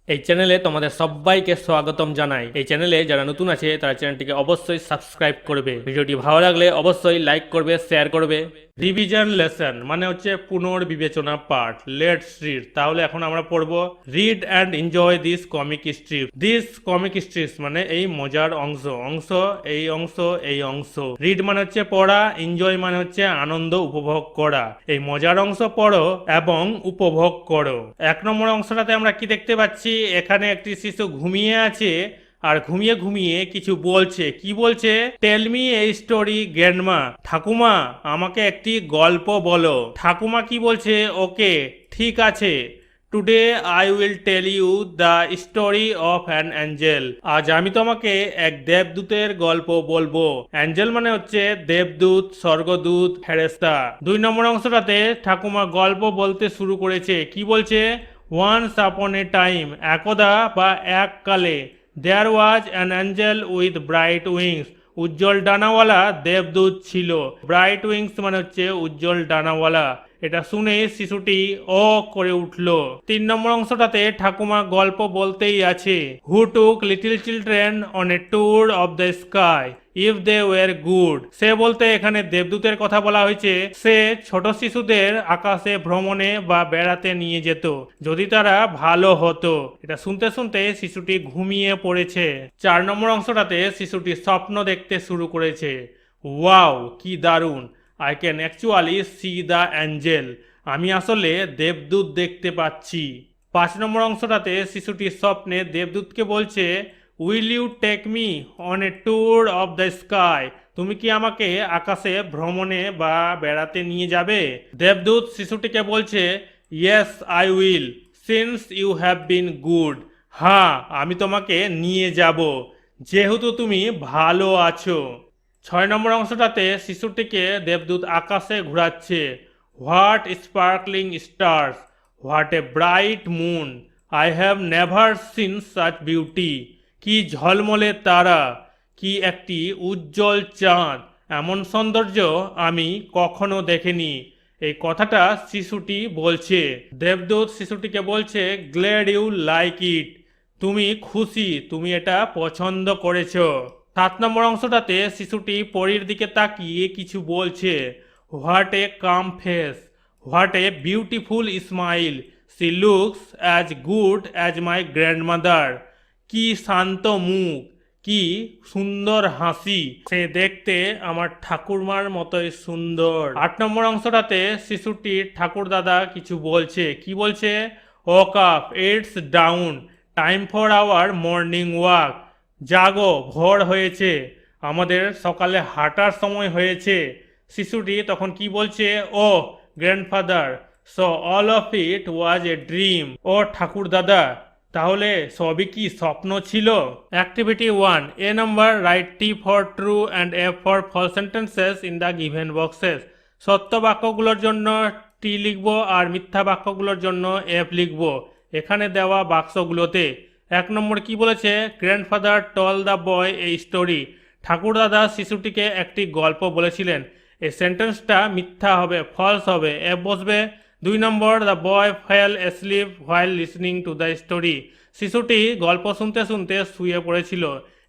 এই চ্যানেলে তোমাদের সবাইকে স্বাগতম জানাই। এই চ্যানেলে যারা নতুন আছে তারা চ্যানেলটিকে অবশ্যই সাবস্ক্রাইব করবে। ভিডিওটি ভালো লাগলে অবশ্যই লাইক করবে, শেয়ার করবে। রিভিশন লেসন মানে হচ্ছে পুনর্বিবেচনা পাঠ। Let's read. তাহলে এখন আমরা পড়ব read and enjoy this comic strip. This comic strips মানে এই মজার এই অংশ। রিড মানে হচ্ছে পড়া, এনজয় মানে হচ্ছে আনন্দ উপভোগ করা। এই মজার অংশ পড়ো এবং উপভোগ করো। 1 নম্বর অংশটাতে আমরা কি দেখতে পাচ্ছি? এখানে একটি শিশু ঘুমিয়ে আছে আর ঘুমিয়ে ঘুমিয়ে কিছু বলছে। কি বলছে? Tell me a story grandma. ঠাকুমা, আমাকে একটি গল্প বলো। ঠাকুমা কি বলছে? ওকে, ঠিক আছে। Today I will tell you the story of an angel. আজ আমি তোমাকে এক দেবদূতের গল্প বলবো। অ্যাঞ্জেল মানে হচ্ছে দেবদূত, স্বর্গদূত, ফেরেশতা। 2 নম্বর অংশটাতে ঠাকুমা গল্প বলতে শুরু করেছে। কি বলছে? ওয়ান্স আপন এ টাইম, একদা বা এককালে, there was an angel with bright wings. উজ্জ্বল ডানাওয়ালা দেবদূত ছিল। ব্রাইট উইংস মানে হচ্ছে উজ্জ্বল ডানাওয়ালা। এটা শুনে শিশুটি ও করে উঠল। 3 নম্বর অংশটাতে ঠাকুমা গল্প বলতেই আছে। Who took little children on a tour of the sky if they were good. সে বলতে এখানে দেবদূতের কথা বলা হয়েছে। সে ছোট শিশুদের আকাশে ভ্রমণে বা বেড়াতে নিয়ে যেত যদি তারা ভালো হতো। এটা শুনতে শুনতে শিশুটি ঘুমিয়ে পড়েছে। 4 নম্বর অংশটাতে শিশুটি স্বপ্ন দেখতে শুরু করেছে। ওয়াও, কি দারুণ! I can actually C the Angel. আমি আসলে দেবদূত দেখতে পাচ্ছি। 5 নম্বর অংশটাতে শিশুটি স্বপ্নে দেবদূতকে বলছে, will you take me on a tour of the sky. তুমি কি আমাকে আকাশে ভ্রমণে বা বেড়াতে নিয়ে যাবে? দেবদূত শিশুটিকে বলছে, yes I will, since you have been good. হ্যাঁ, আমি তোমাকে নিয়ে যাব যেহেতু তুমি ভালো আছো। 6 নম্বর অংশটাতে শিশুটিকে দেবদূত আকাশে ঘোরাচ্ছে। What sparkling stars, what a bright moon, I have never seen such beauty. কি ঝলমলে তারা, কি একটি উজ্জ্বল চাঁদ, এমন সৌন্দর্য আমি কখনো দেখিনি। এই কথাটা শিশুটি বলছে। দেবদূত শিশুটিকে বলছে, গ্ল্যাড ইউ লাইক ইট। তুমি খুশি, তুমি এটা পছন্দ করেছো। 7 নম্বর অংশটাতে শিশুটি পরীর দিকে তাকিয়ে কিছু বলছে। What a calm face, what a beautiful smile, she looks as good as my grandmother. কি শান্ত মুখ, কি সুন্দর হাসি, সে দেখতে আমার ঠাকুরমার মতোই সুন্দর। 8 নম্বর অংশটাতে শিশুটি ঠাকুর দাদা কিছু বলছে। কি বলছে? Woke up, it's dawn, time for our morning walk. জাগো, ভোর হয়েছে, আমাদের সকালে হাঁটার সময় হয়েছে। শিশুটি তখন কি বলছে? Oh grandfather, so all of it was a dream. ও ঠাকুর দাদা, তাহলে সবই কি স্বপ্ন ছিল? Activity 1, A number, write T for true and F for false sentences in the given boxes. সত্য বাক্যগুলোর জন্য টি লিখব আর মিথ্যা বাক্যগুলোর জন্য এফ লিখব এখানে দেওয়া বাক্সগুলোতে। 1 নম্বর কি বলেছে? Grandfather told the boy a story. ঠাকুরদাদা শিশুটিকে একটি গল্প বলেছিলেন। এই সেন্টেন্সটা মিথ্যা হবে, ফলস হবে, এফ বসবে। 2 নম্বর, the boy fell asleep while listening to the story. শিশুটি গল্প শুনতে শুনতে শুয়ে পড়েছিল।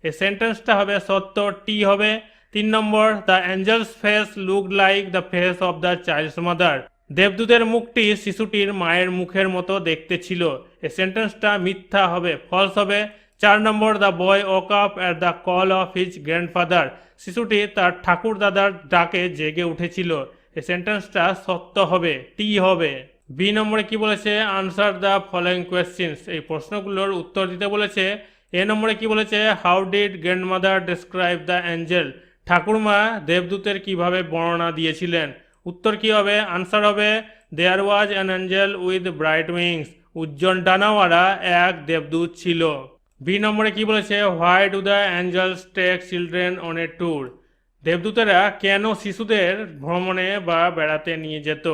এই সেন্টেন্সটা হবে সত্য, টি হবে। 3 নম্বর, the angel's face looked like the face of the child's mother. দেবদূতের মুখটি শিশুটির মায়ের মুখের মতো দেখতে ছিল। এই সেন্টেন্সটা মিথ্যা হবে, ফলস হবে। 4 নম্বর, the boy woke up at the call of his grandfather. শিশুটি তার ঠাকুর দাদার ডাকে জেগে উঠেছিল। এই সেন্টেন্সটা সত্য হবে, টি হবে। বি নম্বরে কি বলেছে? Answer the following questions. এই প্রশ্নগুলোর উত্তর দিতে বলেছে। এ নম্বরে কি বলেছে? How did grandmother describe the Angel. ঠাকুরমা দেবদূতের কিভাবে বর্ণনা দিয়েছিলেন? উত্তর কি হবে? আনসার হবে, there was an angel with bright wings. উজ্জ্বল ডানাওয়ালা এক দেবদূত ছিল। বি নম্বরে কি বলেছে? Why do the angels take children on a tour. দেবদূতেরা কেন শিশুদের ভ্রমণে বা বেড়াতে নিয়ে যেত?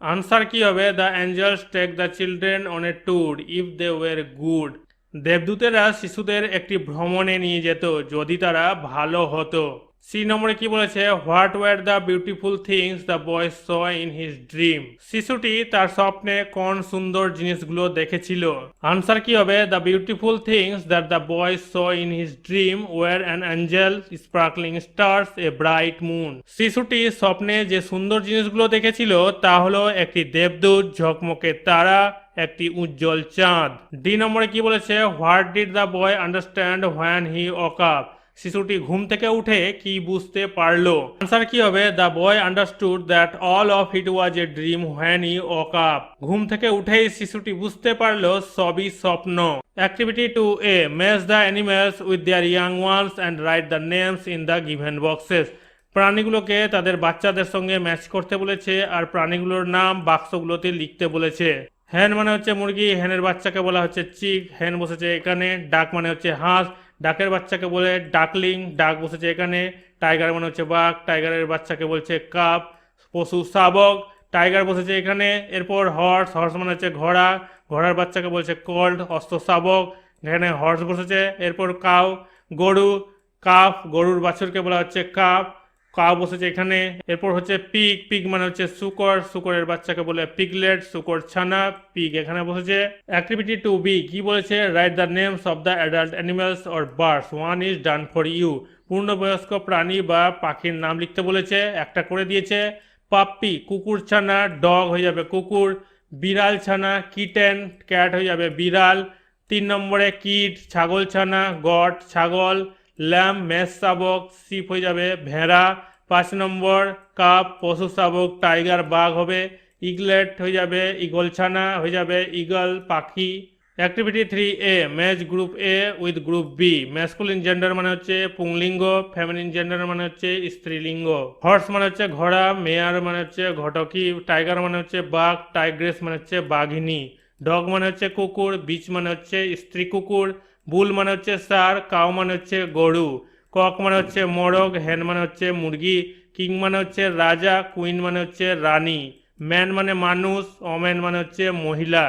আনসার কি হবে? The angels take the children on a tour if they were good. দেবদূতেরা শিশুদের একটি ভ্রমণে নিয়ে যেত যদি তারা ভালো হতো। সি নম্বরে কি বলেছে, what were the beautiful things the boy saw in his dream. শিশুটি তার স্বপ্নে কোন সুন্দর জিনিসগুলো দেখেছিল। আনসার কি হবে, the beautiful things that the boy saw in his dream were an angel, sparkling stars, a bright moon. শিশুটি স্বপ্নে যে সুন্দর জিনিসগুলো দেখেছিল তা হলো একটি দেবদূত, ঝকমকে তারা, একটি উজ্জ্বল চাঁদ। ডি নম্বরে কি বলেছে, what did the boy understand when he woke up. শিশুটি ঘুম থেকে উঠে কি বুঝতে পারলো। আনসার কি হবে, the boy understood that all of it was a dream when he woke up. ঘুম থেকে উঠেই শিশুটি বুঝতে পারলো সবই স্বপ্ন। Activity 2A, match the animals with their young ones and write the names in the given boxes. প্রাণীগুলোকে তাদের বাচ্চাদের সঙ্গে ম্যাচ করতে বলেছে আর প্রাণীগুলোর নাম বাক্সগুলোতে লিখতে বলেছে। হ্যান মানে হচ্ছে মুরগি, হ্যানের বাচ্চাকে বলা হচ্ছে চিক, হ্যান বসেছে এখানে। ডাক মানে হচ্ছে হাঁস, ডাকের বাচ্চাকে বলে ডাকলিং, ডাক বসেছে এখানে। টাইগার মানে হচ্ছে বাঘ, টাইগারের বাচ্চাকে বলছে কাপ। পশু শাবক, টাইগার বসেছে এখানে। এরপর হর্স, হর্স মানে হচ্ছে ঘোড়া, ঘোড়ার বাচ্চাকে বলছে কল্ড, অস্ত্র শাবক, এখানে হর্স বসেছে। এরপর কাউ, গরু, কাফ, গরুর বাছুরকে বলা হচ্ছে কাপ, কাউ বসেছে এখানে। এরপর হচ্ছে পিগ, পিগ মানে হচ্ছে শুকর, শুকরের বাচ্চাকে বলে পিগলেট, শুকর ছানা, পিগ এখানে বসেছে। অ্যাক্টিভিটি 2B কি বলেছে, write the names of the adult animals or birds, one is done for you. পূর্ণবয়স্ক প্রাণী বা পাখির নাম লিখতে বলেছে, একটা করে দিয়েছে। পাপ্পি কুকুর ছানা, ডগ হয়ে যাবে কুকুর। বিড়াল ছানা কিটেন, ক্যাট হয়ে যাবে বিড়াল। 3 নম্বরে কিড ছাগল ছানা, গট ছাগল। ল্যাম মেষ শাবক, শিপ হয়ে যাবে ভেড়া। 5 নম্বর কাপ পশু শাবক, টাইগার বাঘ হবে। ইগলেট হয়ে যাবে ইগল ছানা, হয়ে যাবে ইগল পাখি। Activity 3A, match group A with group B. Masculine gender মানে হচ্ছে পুংলিঙ্গ, ফেমিনিন জেন্ডার মানে হচ্ছে স্ত্রীলিঙ্গ। হর্স মানে হচ্ছে ঘোড়া, মেয়ার মানে হচ্ছে ঘটকি, টাইগার মানে হচ্ছে বাঘ, টাইগ্রেস মানে হচ্ছে বাঘিনী। ডগ মানে হচ্ছে কুকুর, বিচ মানে হচ্ছে স্ত্রী কুকুর। বুল মানে হচ্ছে ষাঁড়, কাউ মানে হচ্ছে গরু। কক মানে হচ্ছে মোরগ, হেন মানে হচ্ছে মুরগি। কিং মানে হচ্ছে রাজা, কুইন মানে হচ্ছে রানী। ম্যান মানে মানুষ, ওম্যান মানে হচ্ছে মহিলা।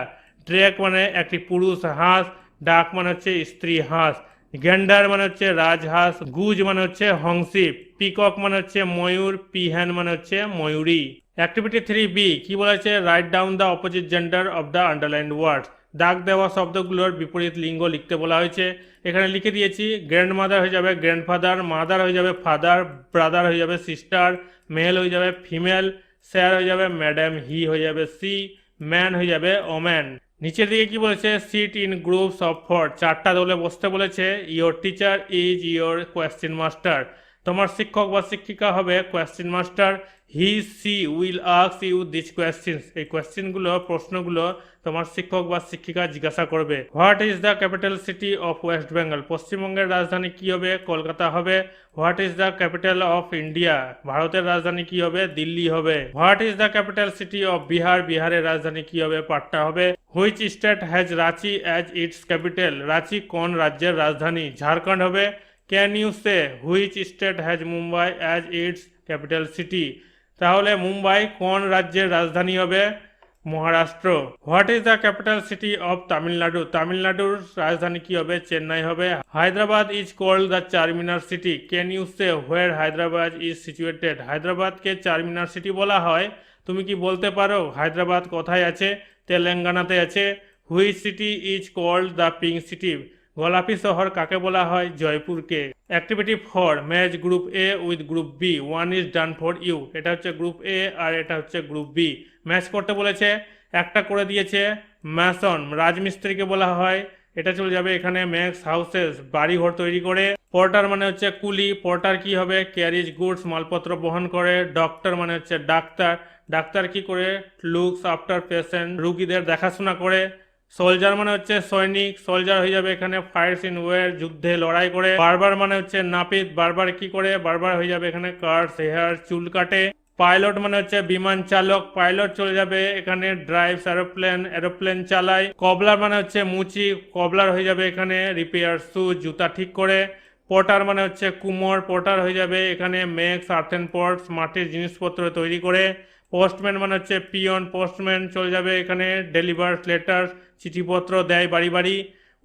ড্রেক মানে একটি পুরুষ হাঁস, ডাক মানে হচ্ছে স্ত্রী হাঁস। গ্যান্ডার মানে হচ্ছে রাজহাঁস, গুজ মানে হচ্ছে হংসী। পিকক মানে হচ্ছে ময়ূর, পিহ্যান মানে হচ্ছে ময়ূরী। অ্যাক্টিভিটি 3B কি বলেছে, write down the opposite gender of the underlined ওয়ার্ডস। দাগ দেওয়া শব্দগুলোর বিপরীত লিঙ্গ লিখতে বলা হয়েছে। এখানে লিখে দিয়েছি, গ্র্যান্ড মাদার হয়ে যাবে গ্র্যান্ডফাদার, মাদার হয়ে যাবে ফাদার, ব্রাদার হয়ে যাবে সিস্টার, মেল হয়ে যাবে ফিমেল, স্যার হয়ে যাবে ম্যাডাম, হি হয়ে যাবে সি, ম্যান হয়ে যাবে ওম্যান। নিচের দিকে কি বলেছে, সিট ইন গ্রুপস অফ 4, 4টা দলে বসতে বলেছে। Your teacher is your question master, তোমার শিক্ষক বা শিক্ষিকা হবে question master. He she will ask you this questions, এই কোয়েশ্চেনগুলো প্রশ্নগুলো তোমার শিক্ষক বা শিক্ষিকা জিজ্ঞাসা করবে। What is the capital city of West Bengal, পশ্চিমবঙ্গের রাজধানী কি হবে, কলকাতা হবে। What is the capital of India, ভারতের রাজধানী কি হবে, দিল্লি হবে। What is the capital city of Bihar, বিহারের রাজধানী কি হবে, পাটনা হবে। Which state has Ranchi as its capital, Ranchi কোন রাজ্যের রাজধানী, ঝাড়খণ্ড হবে। Can you say which state has Mumbai as its capital city, তাহলে মুম্বাই কোন রাজ্যের রাজধানী হবে, Maharashtra. What is the capital city of Tamil Nadu, তামিলনাড়ুর রাজধানী কি হবে, চেন্নাই হবে। Hyderabad is called the Charminar city, can you say where Hyderabad is situated, হায়দ্রাবাদকে চারমিনার সিটি বলা হয়, তুমি কি বলতে পারো হায়দ্রাবাদ কোথায় আছে, তেলেঙ্গানাতে আছে। Which city is called the pink city, গোলাপি শহর কাকে বলা হয়, জয়পুরকে। Activity 4, match group A with group B, one is done for you, এটা হচ্ছে গ্রুপ এ আর এটা হচ্ছে গ্রুপ বি। ম্যাচ করতে বলেছে, একটা করে দিয়েছে। ম্যাসন রাজমিস্ত্রিকে বলা হয়, এটা চলে যাবে এখানে। ম্যাক্স হাউসেস বাড়ি ঘর তৈরি করে। পোর্টার মানে হচ্ছে কুলি, পোর্টার কি হবে, ক্যারিজ গুডস মালপত্র বহন করে। ডক্টর মানে হচ্ছে ডাক্তার, ডাক্তার কি করে, লুকস আফটার পেশেন্ট, রুগীদের দেখাশোনা করে। সোলজার মানে হচ্ছে সৈনিক, সোলজার হয়ে যাবে এখানে ফায়ার্স ইন ওয়ার, যুদ্ধে লড়াই করে। বারবার মানে হচ্ছে নাপিত, বারবার কি করে, বারবার হয়ে যাবে এখানে কাটস হেয়ার, চুল কাটে। পাইলট মানে হচ্ছে বিমান চালক, পাইলট চলে যাবে এখানে ড্রাইভস এরোপ্লেন, এরোপ্লেন চালায়। কবলার মানে হচ্ছে মুচি, কবলার হয়ে যাবে এখানে রিপেয়ার শু, জুতা ঠিক করে। পটার মানে হচ্ছে কুমোর, পটার হয়ে যাবে এখানে মেক্স আর্থেন পটস, মাটির জিনিসপত্র তৈরি করে। পোস্টম্যান মানে হচ্ছে পিয়ন, পোস্টম্যান চলে যাবে এখানে ডেলিভার লেটার, চিঠিপত্র দেয় বাড়ি বাড়ি।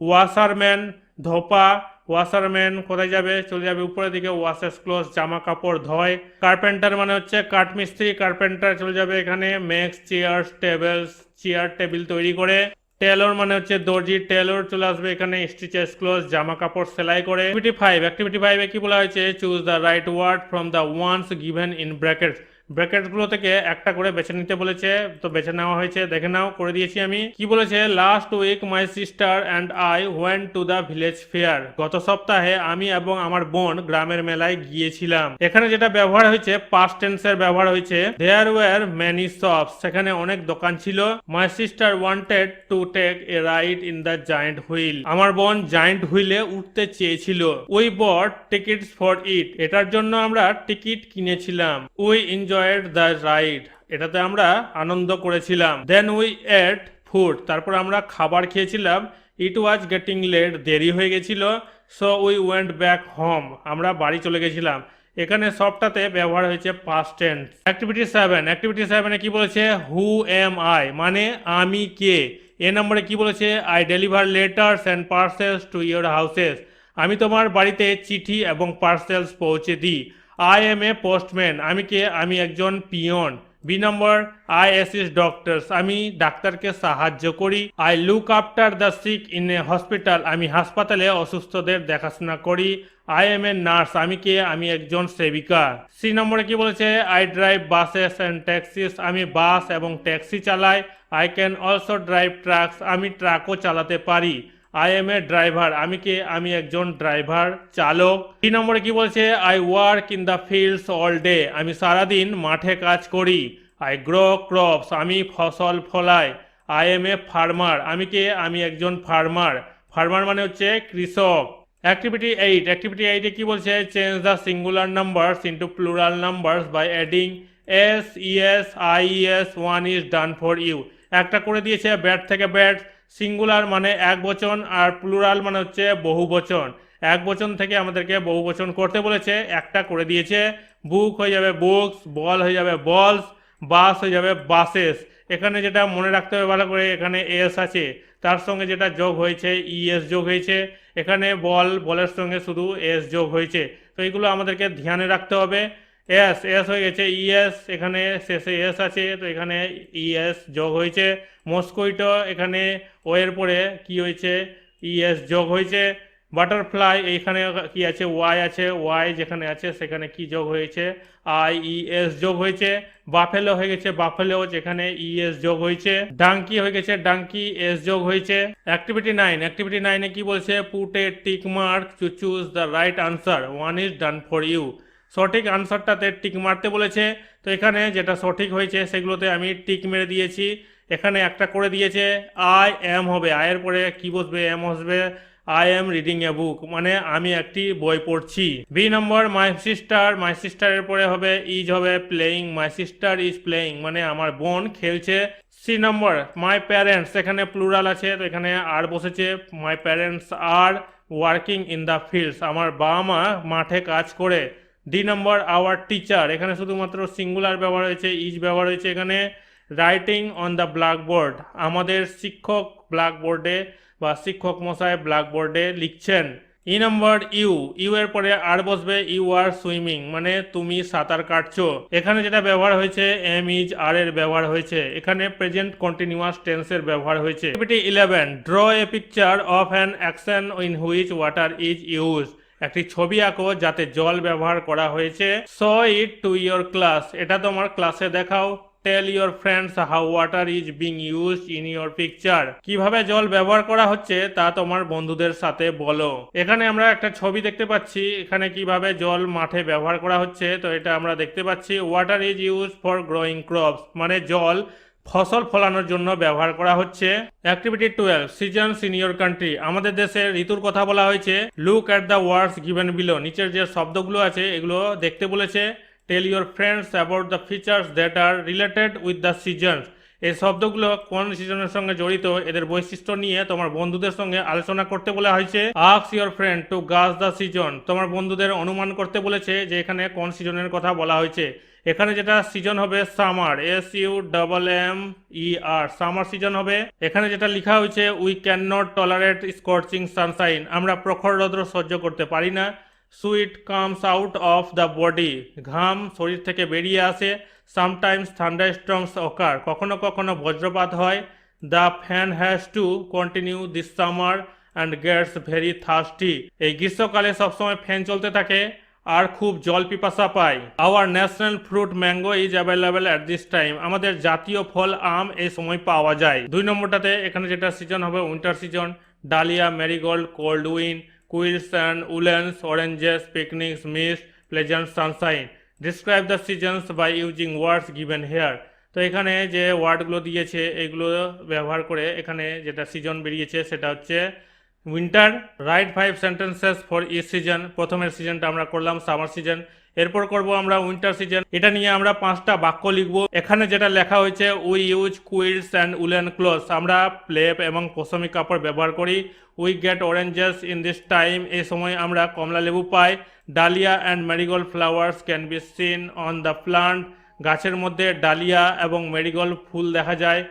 ওয়াশারম্যান ধোপা, ওয়াশারম্যান কোথায় যাবে, চলে যাবে উপরের দিকে, ওয়াশেস ক্লোথ জামা কাপড় ধোয়। কার্পেন্টার মানে হচ্ছে কাঠমিস্ত্রি, কার্পেন্টার চলে যাবে এখানে, makes chairs tables, chair table তৈরি করে। টেলর মানে হচ্ছে দর্জি, টেলর চলে আসবে এখানে, স্টিচেস ক্লোথ জামা কাপড় সেলাই করে। অ্যাক্টিভিটি 5 এ কি বলা হয়েছে, choose the right word from the ones given in brackets. ব্র্যাকেটগুলো থেকে একটা করে বেছে নিতে বলেছে, তো বেছে নেওয়া হয়েছে, দেখে নাও, করে দিয়েছি আমি। কি বলেছে, last week my sister and I went to the village fair. গত সপ্তাহে আমি এবং আমার বোন গ্রামের মেলায় গিয়েছিলাম। এখানে যেটা ব্যবহার হয়েছে, পাস্ট টেন্সের ব্যবহার হয়েছে। দেয়ার ওয়ার মেনি শপস, সেখানে অনেক দোকান ছিল। My sister wanted to take a ride in the giant wheel, আমার বোন জায়ান্ট হুইলে উঠতে চেয়েছিল। We bought tickets for it, এটার জন্য আমরা টিকিট কিনেছিলাম। উই এনজয়েড দ্য রাইড, এটাতে আমরা আনন্দ করেছিলাম। দেন উই এট ফুড, তারপর আমরা খাবার খেয়েছিলাম। ইট ওয়াজ গেটিং লেট, দেরি হয়ে গেছিল। So we went back home, আমরা বাড়ি চলে গেছিলাম। এখানে সবটাতে ব্যবহার হয়েছে পাস্ট টেন্স। অ্যাক্টিভিটি 7 এ কি বলেছে, হু এম আই, মানে আমি কে। এ নম্বরে কি বলেছে, I deliver letters and parcels to your houses, আমি তোমার বাড়িতে চিঠি এবং পার্সেলস পৌঁছে দিই। আই এম এ পোস্টম্যান, আমি কে, আমি একজন পিয়ন। বি নম্বর, আই অ্যাসিস্ট ডক্টরস, আমি ডাক্তারকে সাহায্য করি। I look after the sick in a hospital, আমি হাসপাতালে অসুস্থদের দেখাশোনা করি। আই এম এ নার্স, আমি কে, আমি একজন সেবিকা। সি নম্বরে কি বলেছে, I drive buses and taxis, আমি বাস এবং ট্যাক্সি চালাই। I can also drive trucks, আমি ট্রাকও চালাতে পারি। আই এম এ ড্রাইভার, আমি কে, আমি একজন ড্রাইভার চালক। 3 নম্বরে কি বলছে, I work in the fields all day, আমি সারাদিন মাঠে কাজ করি। আই গ্রো ক্রপস, আমি ফসল ফলাই। আই এম এ ফার্মার, আমি কে, আমি একজন ফার্মার। ফার্মার মানে হচ্ছে কৃষক। অ্যাক্টিভিটি 8 এ কি বলছে, change the singular numbers into plural numbers by adding S ES I S, one is done for you. একটা করে দিয়েছে ব্যাট থেকে ব্যাট, সিঙ্গুলার মানে এক বচন আর প্লুরাল মানে হচ্ছে বহু বচন। এক বচন থেকে আমাদেরকে বহু বচন করতে বলেছে, একটা করে দিয়েছে। বুক হয়ে যাবে বুকস, বল হয়ে যাবে বলস, বাস হয়ে যাবে বাসেস। এখানে যেটা মনে রাখতে হবে ভালো করে, এখানে এস আছে, তার সঙ্গে যেটা যোগ হয়েছে ইএস যোগ হয়েছে। এখানে বলের সঙ্গে শুধু এস যোগ হয়েছে, তো এগুলো আমাদেরকে ধ্যানে রাখতে হবে। এস হয়ে গেছে ইএস, এখানে শেষে এস আছে, তো এখানে ইএস যোগ হয়েছে। মস্কুইটো, এখানে ও এর পরে কি হয়েছে, ইএস যোগ হয়েছে। বাটারফ্লাই, এইখানে কি আছে, ওয়াই আছে, ওয়াই যেখানে আছে সেখানে কি যোগ হয়েছে, আই ই এস যোগ হয়েছে। বাফেলো হয়ে গেছে বাফেলো, যেখানে ইএস যোগ হয়েছে। ডাঙ্কি হয়ে গেছে ডাঙ্কি, এস যোগ হয়েছে। অ্যাক্টিভিটি 9 এ কি বলছে, put a tick mark to choose the right answer, one is done for you. সঠিক আনসারটাতে টিক মারতে বলেছে, তো এখানে যেটা সঠিক হয়েছে সেগুলোতে আমি টিক মেরে দিয়েছি। এখানে একটা করে দিয়েছে, আই এম হবে, আয়ের পরে কি বসবে, এম বসবে। আই এম রিডিং এ বুক, মানে আমি একটি বই পড়ছি। বি নম্বর, মাই সিস্টারের পরে হবে ইজ হবে playing, my sister is playing, মানে আমার বোন খেলছে। সি নম্বর, মাই প্যারেন্টস, এখানে প্লুরাল আছে, তো এখানে আর বসেছে। My parents are working in the fields, আমার বাবা মা মাঠে কাজ করে। ডি নম্বর, আওয়ার টিচার, এখানে শুধুমাত্র সিঙ্গুলার ব্যবহার হয়েছে, ইজ ব্যবহার হয়েছে এখানে। রাইটিং অন দ্য ব্ল্যাকবোর্ড, আমাদের শিক্ষক ব্ল্যাকবোর্ডে বা শিক্ষক মশাই ব্ল্যাকবোর্ডে লিখছেন। ই নম্বর, ইউ এর পরে আর বসবে, ইউ আর সুইমিং, মানে তুমি সাঁতার কাটছো। এখানে যেটা ব্যবহার হয়েছে, এম ইজ আর এর ব্যবহার হয়েছে। এখানে প্রেজেন্ট কন্টিনিউয়াস টেন্সের ব্যবহার হয়েছে। Activity 11, draw a picture of an action in which water is use, একটি ছবি আঁকো যাতে জল ব্যবহার করা হয়েছে। Show it to your class, এটা তোমার ক্লাসে দেখাও। Tell your friends how water is being used in your picture, কিভাবে জল ব্যবহার করা হচ্ছে তা তোমার বন্ধুদের সাথে বলো। এখানে আমরা একটা ছবি দেখতে পাচ্ছি, এখানে কিভাবে জল মাঠে ব্যবহার করা হচ্ছে, তো এটা আমরা দেখতে পাচ্ছি। Water is use for growing crops, মানে জল ফসল ফলানোর জন্য ব্যবহার করা হচ্ছে। Activity 12, seasons in your country, আমাদের দেশে ঋতুর কথা বলা হয়েছে। Look at the words given below, নিচের যে শব্দগুলো আছে এগুলো দেখতে বলেছে। Tell your friends about the features that are related with the seasons, এই শব্দগুলো কোন সিজনের সঙ্গে জড়িত, এদের বৈশিষ্ট্য নিয়ে তোমার বন্ধুদের সঙ্গে আলোচনা করতে বলা হয়েছে। আস্ক ইয়োর ফ্রেন্ড টু গাস দ্য সিজন, তোমার বন্ধুদের অনুমান করতে বলেছে যে এখানে কোন সিজনের কথা বলা হয়েছে। এখানে যেটা সিজন হবে সামার, SUMMER, সামার সিজন হবে। এখানে যেটা লেখা হয়েছে we can not tolerate scorching Sunshine, আমরা প্রখর রৌদ্র সহ্য করতে পারি না। Sweet comes out of the body, ঘাম শরীর থেকে বেরিয়ে আসে। সামটাইমস থান্ডারস্টর্মস অকার, কখনো কখনো বজ্রপাত হয়। The fan has to continue this summer and gets very thirsty, এই গ্রীষ্মকালে সবসময় ফ্যান চলতে থাকে আর খুব জল পিপাসা পায়। Our national fruit mango is available at this time, আমাদের জাতীয় ফল আম এই সময় পাওয়া যায়। 2 নম্বরটাতে এখানে যেটা সিজন হবে winter season, dahlia, marigold, cold wind, quilts and woollens, oranges, picnics, mist, pleasant sunshine. Describe the seasons by using words given here, তো এখানে যে ওয়ার্ডগুলো দিয়েছে এগুলো ব্যবহার করে এখানে যেটা সিজন বেরিয়েছে সেটা হচ্ছে winter. Write 5 sentences for each season, প্রথমের সিজনটা আমরা করলাম সামার সিজন, এরপর করব আমরা উইন্টার সিজন। এটা নিয়ে আমরা 5টা বাক্য লিখব। এখানে যেটা লেখা হয়েছে we use quilts and woollen clothes, আমরা লেপ এবং পশমি কাপড় ব্যবহার করি। We get oranges in this time, এই সময় আমরা কমলা লেবু পাই। Dahlia and marigold flowers can be seen on the plant, গাছের মধ্যে ডালিয়া এবং মেরিগোল্ড ফুল দেখা যায়।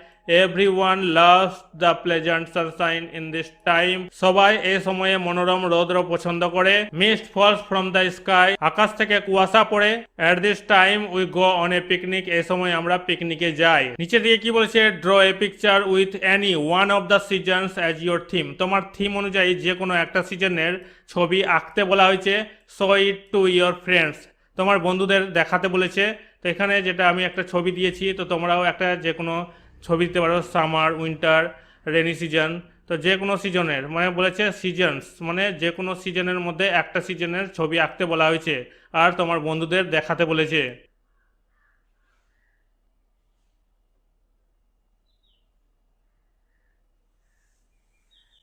Everyone loves the pleasant sunshine in this time, সবাই এই সময়ে মনোরম রৌদ্র পছন্দ করে। Mist falls from the sky, আকাশ থেকে কুয়াশা পড়ে। At this time we go on a picnic, এই সময় আমরা পিকনিকে যাই। নিচে দিয়ে কি বলছে, draw a picture with any one of the seasons as your theme, তোমার থিম অনুযায়ী যে কোনো একটা সিজনের ছবি আঁকতে বলা হয়েছে। Show it to your friends, তোমার বন্ধুদের দেখাতে বলেছে। তো এখানে যেটা আমি একটা ছবি দিয়েছি, তো তোমরাও একটা যে কোনো ছবি দিতে পারো, সামার, উইন্টার, রেনি সিজন, তো যে কোনো সিজনের মানে বলেছে সিজনস মানে যে কোনো সিজনের মধ্যে একটা সিজনের ছবি আঁকতে বলা হয়েছে আর তোমার বন্ধুদের দেখাতে বলেছে।